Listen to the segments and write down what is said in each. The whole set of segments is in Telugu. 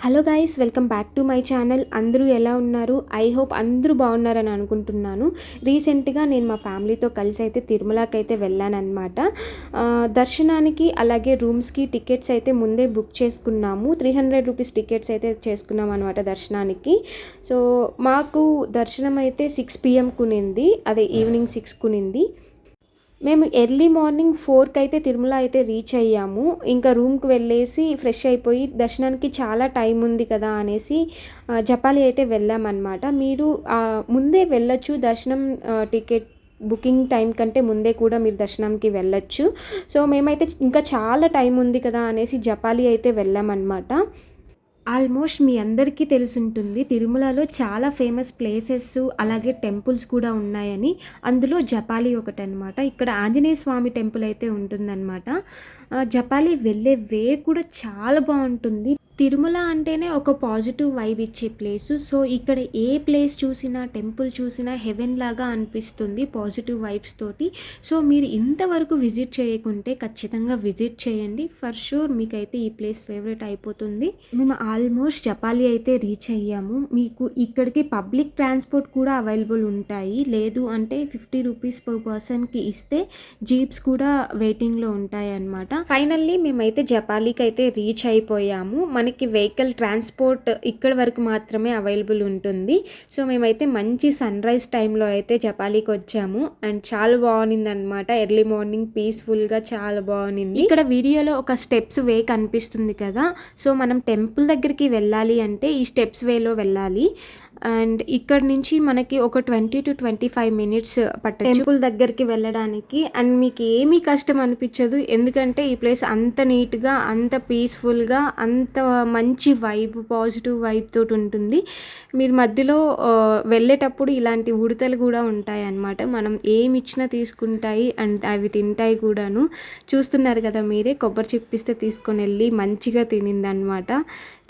Hello guys, welcome back to my channel. అందరూ ఎలా ఉన్నారు? ఐ హోప్ అందరూ బాగున్నారని అనుకుంటున్నాను. రీసెంట్గా నేను మా ఫ్యామిలీతో కలిసి అయితే తిరుమలకి అయితే వెళ్ళానన్నమాట. దర్శనానికి అలాగే రూమ్స్కి టికెట్స్ అయితే ముందే బుక్ చేసుకున్నాము. 300 రూపీస్ టికెట్స్ అయితే చేసుకున్నాం అనమాట దర్శనానికి. సో మాకు దర్శనం అయితే 6 PM కునింది, అదే ఈవినింగ్ 6 కునింది. మేము ఎర్లీ మార్నింగ్ 4కి అయితే తిరుమల అయితే రీచ్ అయ్యాము. ఇంకా రూమ్కి వెళ్ళేసి ఫ్రెష్ అయిపోయి దర్శనానికి చాలా టైం ఉంది కదా అనేసి జపాలి అయితే వెళ్ళామన్నమాట. మీరు ముందే వెళ్ళొచ్చు, దర్శనం టికెట్ బుకింగ్ టైం కంటే ముందే కూడా మీరు దర్శనంకి వెళ్ళొచ్చు. సో మేమైతే ఇంకా చాలా టైం ఉంది కదా అనేసి జపాలి అయితే వెళ్ళామన్నమాట. ఆల్మోస్ట్ మీ అందరికీ తెలుసుంటుంది, తిరుమలలో చాలా ఫేమస్ ప్లేసెస్ అలాగే టెంపుల్స్ కూడా ఉన్నాయని. అందులో జపాలి ఒకటనమాట. ఇక్కడ ఆంజనేయ స్వామి టెంపుల్ అయితే ఉంటుందన్నమాట. జపాలి వెళ్ళే వే కూడా చాలా బాగుంటుంది. తిరుమల అంటేనే ఒక పాజిటివ్ వైబ్ ఇచ్చే ప్లేసు. సో ఇక్కడ ఏ ప్లేస్ చూసినా, టెంపుల్ చూసినా హెవెన్ లాగా అనిపిస్తుంది పాజిటివ్ వైబ్స్ తోటి. సో మీరు ఇంతవరకు విజిట్ చేయకుంటే ఖచ్చితంగా విజిట్ చేయండి. ఫర్ షూర్ మీకైతే ఈ ప్లేస్ ఫేవరెట్ అయిపోతుంది. మేము ఆల్మోస్ట్ జపాలి అయితే రీచ్ అయ్యాము. మీకు ఇక్కడికి పబ్లిక్ ట్రాన్స్పోర్ట్ కూడా అవైలబుల్ ఉంటాయి. లేదు అంటే 50 రూపీస్ పర్ పర్సన్కి ఇస్తే జీప్స్ కూడా వెయిటింగ్లో ఉంటాయి అన్నమాట. ఫైనల్లీ మేమైతే జపాలికి అయితే రీచ్ అయిపోయాము. మనకి వెహికల్ ట్రాన్స్పోర్ట్ ఇక్కడ వరకు మాత్రమే అవైలబుల్ ఉంటుంది. సో మేమైతే మంచి సన్ రైజ్ టైంలో అయితే జపాలికి వచ్చాము. అండ్ చాలా బాగుంది అనమాట. ఎర్లీ మార్నింగ్ పీస్ఫుల్గా చాలా బాగుంది. ఇక్కడ వీడియోలో ఒక స్టెప్స్ వే కనిపిస్తుంది కదా. సో మనం టెంపుల్ దగ్గరికి వెళ్ళాలి అంటే ఈ స్టెప్స్ వేలో వెళ్ళాలి. అండ్ ఇక్కడ నుంచి మనకి ఒక 20 to 25 మినిట్స్ పట్టచ్చు టెంపుల్ దగ్గరికి వెళ్ళడానికి. అండ్ మీకు ఏమీ కష్టం అనిపించదు, ఎందుకంటే ఈ ప్లేస్ అంత నీట్గా, అంత పీస్ఫుల్గా, అంత మంచి వైబ్, పాజిటివ్ వైబ్ తోటి ఉంటుంది. మీరు మధ్యలో వెళ్ళేటప్పుడు ఇలాంటి ఉడతలు కూడా ఉంటాయి అన్నమాట. మనం ఏమి ఇచ్చినా తీసుకుంటాయి అండ్ అవి తింటాయి కూడాను. చూస్తున్నారు కదా మీరే, కొబ్బరి చిప్పిస్తే తీసుకొని వెళ్ళి మంచిగా తినిందనమాట.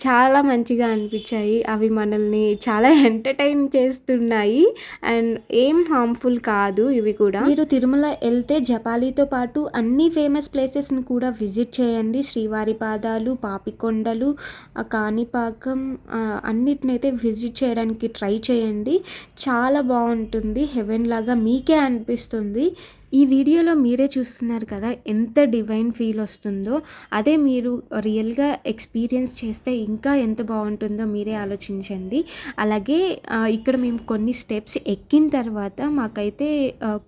చాలా మంచిగా అనిపించాయి. అవి మనల్ని చాలా ఎంటర్టైన్ చేస్తున్నాయి అండ్ ఏం హార్మ్ఫుల్ కాదు ఇవి కూడా. మీరు తిరుమల వెళ్తే జపాలితో పాటు అన్ని ఫేమస్ ప్లేసెస్ని కూడా విజిట్ చేయండి. శ్రీవారి పాదాలు, పాపికొండలు, కాణిపాకం, అన్నిటినైతే విజిట్ చేయడానికి ట్రై చేయండి. చాలా బాగుంటుంది, హెవెన్ లాగా మీకే అనిపిస్తుంది. ఈ వీడియోలో మీరే చూస్తున్నారు కదా ఎంత డివైన్ ఫీల్ వస్తుందో. అదే మీరు రియల్గా ఎక్స్పీరియన్స్ చేస్తే ఇంకా ఎంత బాగుంటుందో మీరే ఆలోచించండి. అలాగే ఇక్కడ మేము కొన్ని స్టెప్స్ ఎక్కిన తర్వాత మాకైతే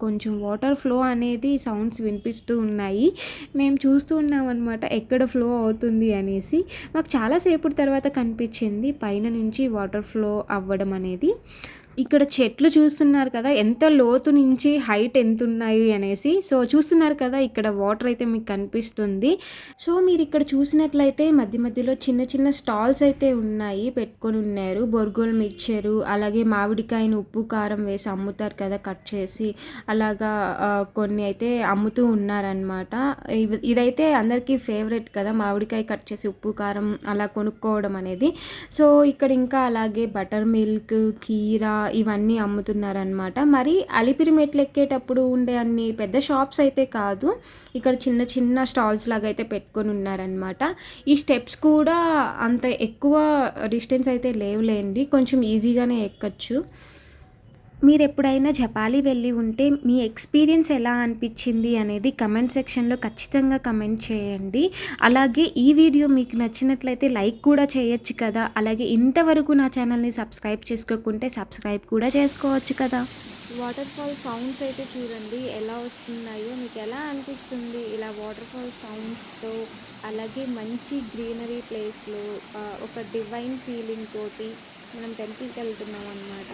కొంచెం వాటర్ ఫ్లో అనేది సౌండ్స్ వినిపిస్తూ ఉన్నాయి. మేము చూస్తూ ఉన్నాం అనమాట ఎక్కడ ఫ్లో అవుతుంది అనేసి. మాకు చాలాసేపు తర్వాత కనిపించింది పైన నుంచి వాటర్ ఫ్లో అవ్వడం అనేది. ఇక్కడ చెట్లు చూస్తున్నారు కదా ఎంత లోతు నుంచి హైట్ ఎంత ఉన్నాయి అనేసి. సో చూస్తున్నారు కదా ఇక్కడ వాటర్ అయితే మీకు కనిపిస్తుంది. సో మీరు ఇక్కడ చూసినట్లయితే మధ్య మధ్యలో చిన్న చిన్న స్టాల్స్ అయితే ఉన్నాయి, పెట్టుకొని ఉన్నారు. బొర్గోల్ మిక్చరు, అలాగే మామిడికాయను ఉప్పు కారం వేసి అమ్ముతారు కదా కట్ చేసి, అలాగా కొన్ని అయితే అమ్ముతూ ఉన్నారనమాట. ఇదైతే అందరికీ ఫేవరెట్ కదా, మామిడికాయ కట్ చేసి ఉప్పు కారం అలా కొనుక్కోవడం అనేది. సో ఇక్కడ ఇంకా అలాగే బటర్ మిల్క్, కీరా ఇవన్నీ అమ్ముతున్నారనమాట. మరి అలిపిరి మెట్లు ఎక్కేటప్పుడు ఉండే అన్ని పెద్ద షాప్స్ అయితే కాదు, ఇక్కడ చిన్న చిన్న స్టాల్స్ లాగా అయితే పెట్టుకొని ఉన్నారనమాట. ఈ స్టెప్స్ కూడా అంత ఎక్కువ డిస్టెన్స్ అయితే లేవులేండి, కొంచెం ఈజీగానే ఎక్కచ్చు. మీరు ఎప్పుడైనా జపాలి వెళ్ళి ఉంటే మీ ఎక్స్పీరియన్స్ ఎలా అనిపించింది అనేది కమెంట్ సెక్షన్లో ఖచ్చితంగా కమెంట్ చేయండి. అలాగే ఈ వీడియో మీకు నచ్చినట్లయితే లైక్ కూడా చేయొచ్చు కదా. అలాగే ఇంతవరకు నా ఛానల్ని సబ్స్క్రైబ్ చేసుకోకుంటే సబ్స్క్రైబ్ కూడా చేసుకోవచ్చు కదా. వాటర్ ఫాల్ సౌండ్స్ అయితే చూడండి ఎలా వస్తున్నాయో. మీకు ఎలా అనిపిస్తుంది ఇలా వాటర్ ఫాల్ సౌండ్స్తో, అలాగే మంచి గ్రీనరీ ప్లేస్లో ఒక డివైన్ ఫీలింగ్ తోటి మనం టెంపుల్కి వెళ్తున్నాం అన్నమాట.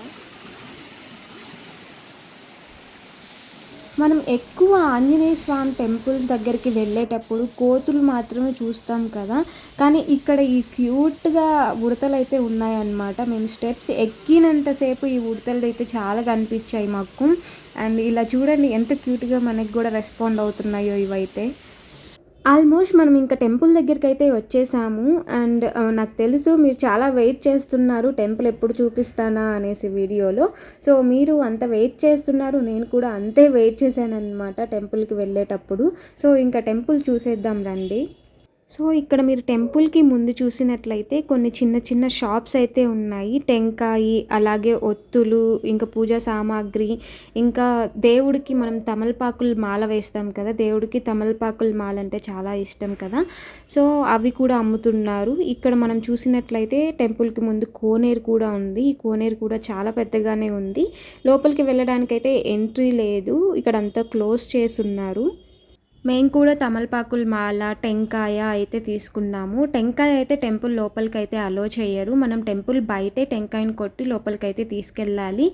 మనం ఎక్కువ ఆంజనేయ స్వామి టెంపుల్స్ దగ్గరికి వెళ్ళేటప్పుడు కోతులు మాత్రమే చూస్తాం కదా, కానీ ఇక్కడ ఈ క్యూట్గా ఉడతలు అయితే ఉన్నాయన్నమాట. మేము స్టెప్స్ ఎక్కినంతసేపు ఈ ఉడతలు అయితే చాలా కనిపించాయి మాకు. అండ్ ఇలా చూడండి ఎంత క్యూట్గా మనకి కూడా రెస్పాండ్ అవుతున్నాయో ఇవైతే. ఆల్మోస్ట్ మనం ఇంకా టెంపుల్ దగ్గరికి అయితే వచ్చేసాము. అండ్ నాకు తెలుసు మీరు చాలా వెయిట్ చేస్తున్నారు టెంపుల్ ఎప్పుడు చూపిస్తానా అనేసి వీడియోలో. సో మీరు అంత వెయిట్ చేస్తున్నారు, నేను కూడా అంతే వెయిట్ చేశాను అనమాట టెంపుల్కి వెళ్ళేటప్పుడు. సో ఇంకా టెంపుల్ చూసేద్దాం రండి. సో ఇక్కడ మీరు టెంపుల్‌కి ముందు చూసినట్లయితే కొన్ని చిన్న చిన్న షాప్స్ అయితే ఉన్నాయి. టెంకాయి, అలాగే ఒత్తులు, ఇంకా పూజా సామాగ్రి, ఇంకా దేవుడికి మనం తమలపాకుల మాల వేస్తాం కదా! దేవుడికి తమలపాకుల మాల అంటే చాలా ఇష్టం కదా! సో అవి కూడా అమ్ముతున్నారు. ఇక్కడ మనం చూసినట్లయితే టెంపుల్‌కి ముందు కోనేరు కూడా ఉంది. ఈ కోనేరు కూడా చాలా పెద్దగానే ఉంది. లోపలికి వెళ్ళడానికైతే ఎంట్రీ లేదు. ఇక్కడంతా క్లోజ్ చేసున్నారు. మేము కూడా తమలపాకుల మాల, టెంకాయ అయితే తీసుకున్నాము. టెంకాయ అయితే టెంపుల్ లోపలికైతే అలో చేయరు. మనం టెంపుల్ బయటే టెంకాయని కొట్టి లోపలికైతే తీసుకెళ్ళాలి.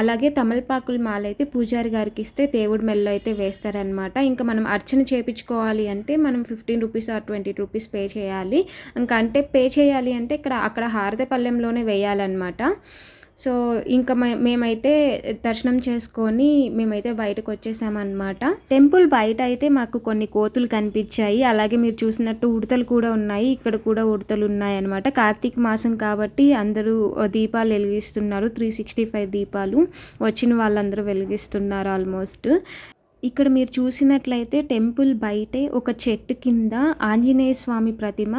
అలాగే తమలపాకుల మాల అయితే పూజారి గారికి ఇస్తే దేవుడి మెడలో అయితే వేస్తారనమాట. ఇంకా మనం అర్చన చేపించుకోవాలి అంటే మనం 15 రూపీస్ ఆర్ 20 రూపీస్ పే చేయాలి. ఇంకా అంటే పే చేయాలి అంటే అక్కడ హారతపల్లెంలోనే వేయాలన్నమాట. సో ఇంకా మేమైతే దర్శనం చేసుకొని మేమైతే బయటకు వచ్చేసామన్నమాట. టెంపుల్ బయట అయితే మాకు కొన్ని కోతులు కనిపించాయి. అలాగే మీరు చూసినట్టు ఉడతలు కూడా ఉన్నాయి. ఇక్కడ కూడా ఉడతలు ఉన్నాయన్నమాట. కార్తీక మాసం కాబట్టి అందరూ దీపాలు వెలిగిస్తున్నారు. 365 దీపాలు వచ్చిన వాళ్ళందరూ వెలిగిస్తున్నారు ఆల్మోస్ట్. ఇక్కడ మీరు చూసినట్లయితే టెంపుల్ బయటే ఒక చెట్టు కింద ఆంజనేయ స్వామి ప్రతిమ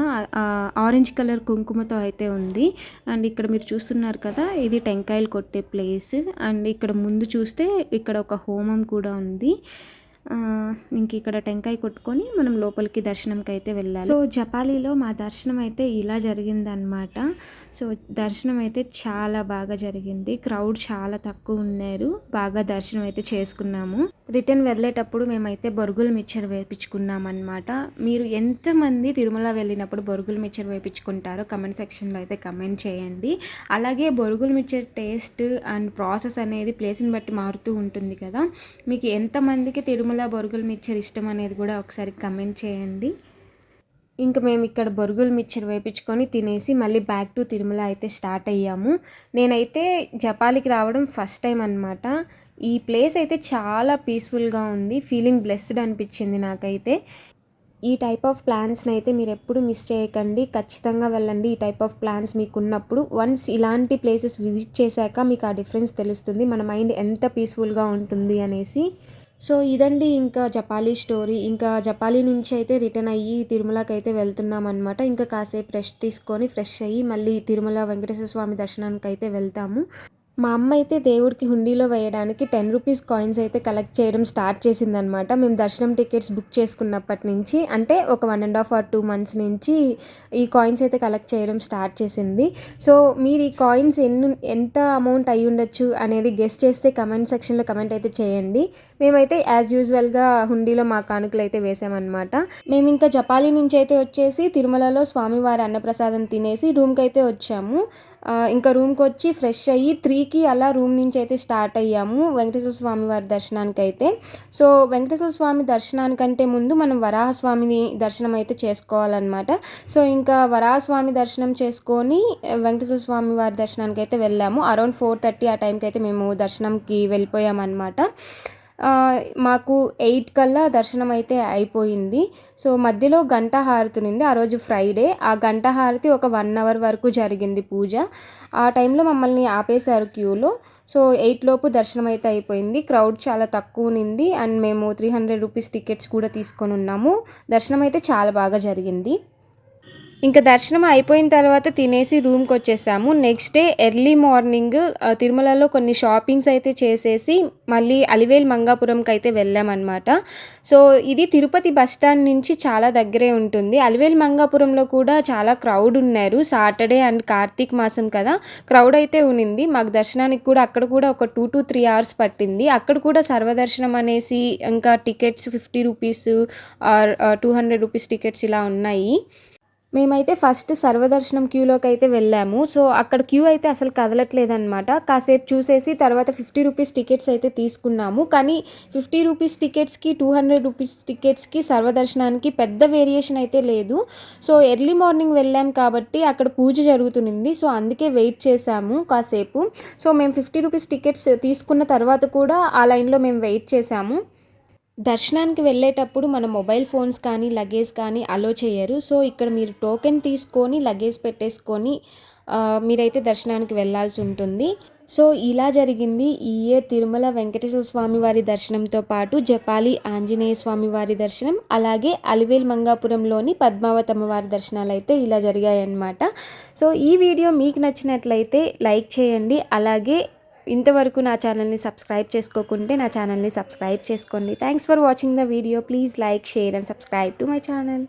ఆరెంజ్ కలర్ కుంకుమతో అయితే ఉంది. అండ్ ఇక్కడ మీరు చూస్తున్నారు కదా, ఇది టెంకాయలు కొట్టే ప్లేస్. అండ్ ఇక్కడ ముందు చూస్తే ఇక్కడ ఒక హోమం కూడా ఉంది. ఇంక ఇక్కడ టెంకాయ కొట్టుకొని మనం లోపలికి దర్శనంకి అయితే వెళ్ళాలి. సో జపాలీలో మా దర్శనం అయితే ఇలా జరిగిందనమాట. సో దర్శనం అయితే చాలా బాగా జరిగింది. క్రౌడ్ చాలా తక్కువ ఉన్నారు. బాగా దర్శనం అయితే చేసుకున్నాము. రిటర్న్ వెళ్ళేటప్పుడు మేమైతే బొరుగుల మిక్చర్ వేయించుకున్నాం అనమాట. మీరు ఎంతమంది తిరుమల వెళ్ళినప్పుడు బొరుగుల మిక్చర్ వేయించుకుంటారో కమెంట్ సెక్షన్లో అయితే కమెంట్ చేయండి. అలాగే బొరుగుల మిక్చర్ టేస్ట్ అండ్ ప్రాసెస్ అనేది ప్లేస్ని బట్టి మారుతూ ఉంటుంది కదా. మీకు ఎంతమందికి తిరుమల బొరుగుల మిక్చర్ ఇష్టం అనేది కూడా ఒకసారి కమెంట్ చేయండి. ఇంకా మేము ఇక్కడ బొరుగుల మిక్చర్ వేయించుకొని తినేసి మళ్ళీ బ్యాక్ టు తిరుమల అయితే స్టార్ట్ అయ్యాము. నేనైతే జపాలికి రావడం ఫస్ట్ టైం అనమాట. ఈ ప్లేస్ అయితే చాలా పీస్ఫుల్గా ఉంది. ఫీలింగ్ బ్లెస్డ్ అనిపించింది నాకైతే. ఈ టైప్ ఆఫ్ ప్లాన్స్ని అయితే మీరు ఎప్పుడు మిస్ చేయకండి. ఖచ్చితంగా వెళ్ళండి. ఈ టైప్ ఆఫ్ ప్లాన్స్ మీకు ఉన్నప్పుడు వన్స్ ఇలాంటి ప్లేసెస్ విజిట్ చేశాక మీకు ఆ డిఫరెన్స్ తెలుస్తుంది. మన మైండ్ ఎంత పీస్ఫుల్గా ఉంటుంది అనేసి. సో ఇదండి ఇంకా జపాలి స్టోరీ. ఇంకా జపాలి నుంచి అయితే రిటర్న్ అయ్యి తిరుమలకి అయితే వెళ్తున్నాం అనమాట. ఇంకా కాసేపు రెస్ట్ తీసుకొని ఫ్రెష్ అయ్యి మళ్ళీ తిరుమల వెంకటేశ్వర స్వామి దర్శనానికి అయితే వెళ్తాము. మా అమ్మ అయితే దేవుడికి హుండీలో వేయడానికి 10 రూపీస్ కాయిన్స్ అయితే కలెక్ట్ చేయడం స్టార్ట్ చేసిందనమాట. మేము దర్శనం టికెట్స్ బుక్ చేసుకున్నప్పటి నుంచి, అంటే ఒక 1.5 or 2 months నుంచి ఈ కాయిన్స్ అయితే కలెక్ట్ చేయడం స్టార్ట్ చేసింది. సో మీరు ఈ కాయిన్స్ ఎంత అమౌంట్ అయి ఉండొచ్చు అనేది గెస్ చేస్తే కమెంట్ సెక్షన్లో కమెంట్ అయితే చేయండి. మేమైతే యాజ్ యూజువల్గా హుండీలో మా కానుకలు అయితే వేసామన్నమాట. మేము ఇంకా జపాలి నుంచి అయితే వచ్చేసి తిరుమలలో స్వామివారి అన్నప్రసాదం తినేసి రూమ్కి అయితే వచ్చాము. ఇంకా రూమ్కి వచ్చి ఫ్రెష్ అయ్యి 3కి అలా రూమ్ నుంచి అయితే స్టార్ట్ అయ్యాము వెంకటేశ్వర స్వామి వారి దర్శనానికి అయితే. సో వెంకటేశ్వర స్వామి దర్శనానికంటే ముందు మనం వరాహస్వామిని దర్శనం అయితే చేసుకోవాలన్నమాట. సో ఇంకా వరాహస్వామి దర్శనం చేసుకొని వెంకటేశ్వర స్వామి వారి దర్శనానికి అయితే వెళ్ళాము. అరౌండ్ 4:30 ఆ టైంకి అయితే మేము దర్శనంకి వెళ్ళిపోయామన్నమాట. మాకు 8 కల్లా దర్శనం అయితే అయిపోయింది. సో మధ్యలో గంట హారతి ఉంది. ఆ రోజు ఫ్రైడే. ఆ గంట హారతి ఒక 1 hour వరకు జరిగింది పూజ. ఆ టైంలో మమ్మల్ని ఆపేశారు క్యూలో. సో 8 లోపు దర్శనం అయితే అయిపోయింది. క్రౌడ్ చాలా తక్కువ ఉంది. అండ్ మేము 300 రూపీస్ టికెట్స్ కూడా తీసుకొని ఉన్నాము. దర్శనం అయితే చాలా బాగా జరిగింది. ఇంకా దర్శనం అయిపోయిన తర్వాత తినేసి రూమ్కి వచ్చేసాము. నెక్స్ట్ డే ఎర్లీ మార్నింగ్ తిరుమలలో కొన్ని షాపింగ్స్ అయితే చేసేసి మళ్ళీ అలివేలు మంగాపురంకి అయితే వెళ్ళామన్నమాట. సో ఇది తిరుపతి బస్ స్టాండ్ నుంచి చాలా దగ్గరే ఉంటుంది. అలివేలు మంగాపురంలో కూడా చాలా క్రౌడ్ ఉన్నారు. సాటర్డే అండ్ కార్తీక మాసం కదా, క్రౌడ్ అయితే ఉన్నింది. మాకు దర్శనానికి కూడా అక్కడ కూడా ఒక 2 to 3 hours పట్టింది. అక్కడ కూడా సర్వదర్శనం అనేసి ఇంకా tickets 50 rupees or 200 rupees tickets ఇలా ఉన్నాయి. మేమైతే ఫస్ట్ సర్వదర్శనం క్యూలోకి అయితే వెళ్ళాము. సో అక్కడ క్యూ అయితే అసలు కదలట్లేదన్నమాట. కాసేపు చూసేసి తర్వాత 50 రూపీస్ టికెట్స్ అయితే తీసుకున్నాము. కానీ 50 రూపీస్ టికెట్స్కి 200 రూపీస్ టికెట్స్కి సర్వదర్శనానికి పెద్ద వేరియేషన్ అయితే లేదు. సో ఎర్లీ మార్నింగ్ వెళ్ళాం కాబట్టి అక్కడ పూజ జరుగుతుంది. సో అందుకే వెయిట్ చేసాము కాసేపు. సో మేము 50 రూపీస్ టికెట్స్ తీసుకున్న తర్వాత కూడా ఆ లైన్లో మేము వెయిట్ చేసాము. దర్శనానికి వెళ్ళేటప్పుడు మన మొబైల్ ఫోన్స్ కానీ లగేజ్ కానీ అలో చేయరు. సో ఇక్కడ మీరు టోకెన్ తీసుకొని లగేజ్ పెట్టేసుకొని మీరైతే దర్శనానికి వెళ్ళాల్సి ఉంటుంది. సో ఇలా జరిగింది ఈ ఇయర్ తిరుమల వెంకటేశ్వర స్వామి వారి దర్శనంతో పాటు జపాలి ఆంజనేయ స్వామి వారి దర్శనం, అలాగే అలివేల్ మంగాపురంలోని పద్మావతి అమ్మవారి దర్శనాలు అయితే ఇలా జరిగాయన్నమాట. సో ఈ వీడియో మీకు నచ్చినట్లయితే లైక్ చేయండి. అలాగే ఇంతవరకు నా ఛానల్ని సబ్స్క్రైబ్ చేసుకోకుంటే నా ఛానల్ని సబ్స్క్రైబ్ చేసుకోండి. Thanks for watching the video. Please like, share and subscribe to my channel.